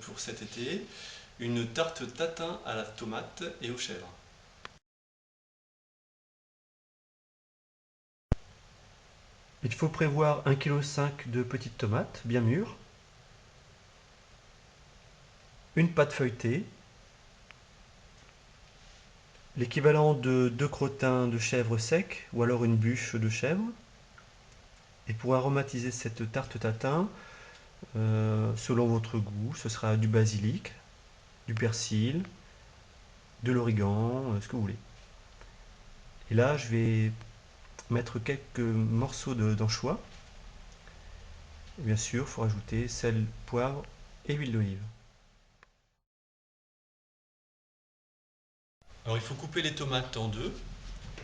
pour cet été, une tarte tatin à la tomate et aux chèvres. Il faut prévoir 1,5 kg de petites tomates bien mûres, une pâte feuilletée, l'équivalent de 2 crottins de chèvre sec ou alors une bûche de chèvre. Et pour aromatiser cette tarte tatin, selon votre goût, ce sera du basilic, du persil, de l'origan, ce que vous voulez. Et là, je vais mettre quelques morceaux d'anchois. Et bien sûr, il faut rajouter sel, poivre et huile d'olive. Alors il faut couper les tomates en deux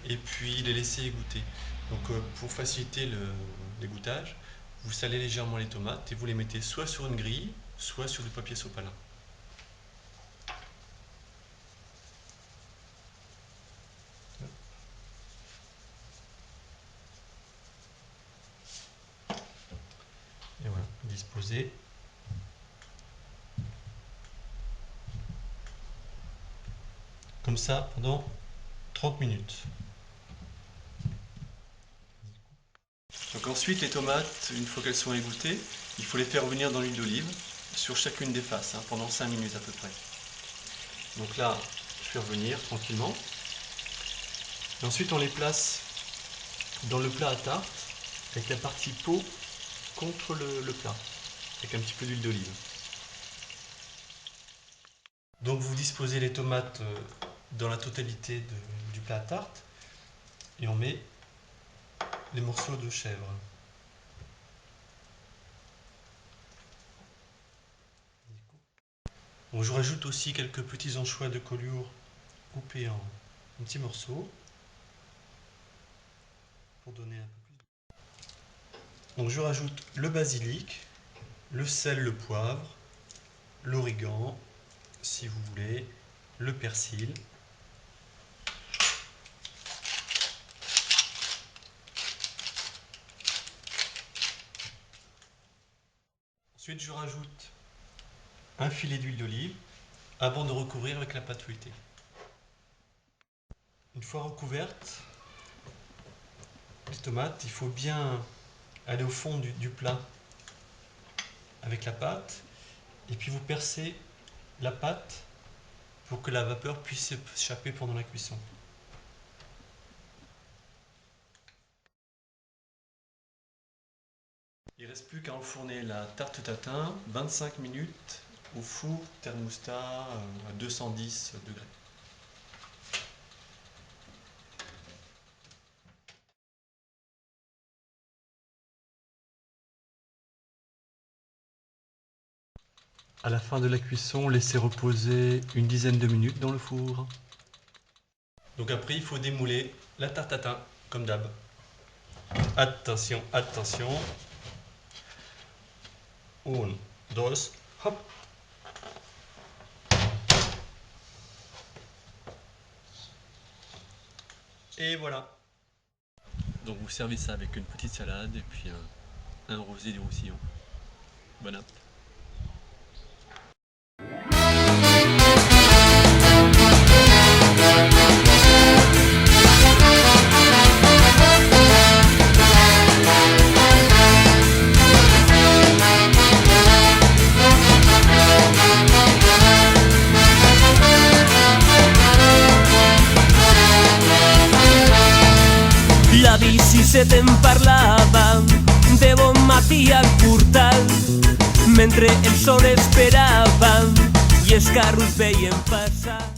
et puis les laisser égoutter. Donc pour faciliter l'égouttage, vous salez légèrement les tomates et vous les mettez soit sur une grille, soit sur du papier sopalin. Et voilà, disposer. Comme ça pendant 30 minutes. Donc ensuite les tomates, une fois qu'elles sont égouttées, il faut les faire revenir dans l'huile d'olive sur chacune des faces, pendant 5 minutes à peu près. Donc là, je fais revenir tranquillement. Et ensuite on les place dans le plat à tarte avec la partie peau contre le plat, avec un petit peu d'huile d'olive. Donc vous disposez les tomates dans la totalité du plat à tarte et on met les morceaux de chèvre. Bon, je rajoute aussi quelques petits anchois de Collioure coupés en petits morceaux pour donner un peu plus. Donc je rajoute le basilic, le sel, le poivre, l'origan, si vous voulez, le persil. Ensuite, je rajoute un filet d'huile d'olive avant de recouvrir avec la pâte feuilletée. Une fois recouvertes, les tomates, il faut bien aller au fond du plat avec la pâte et puis vous percez la pâte pour que la vapeur puisse s'échapper pendant la cuisson. Il ne reste plus qu'à enfourner la tarte tatin 25 minutes au four thermostat à 210 degrés. À la fin de la cuisson, laissez reposer une dizaine de minutes dans le four. Donc après, il faut démouler la tarte tatin, comme d'hab. Attention, attention. 1, 2, hop. Et voilà. Donc vous servez ça avec une petite salade et puis un rosé du Roussillon. Bon app. La bici se te'n parlava de bon matí al portal mentre el sol esperava i els carros veien passar.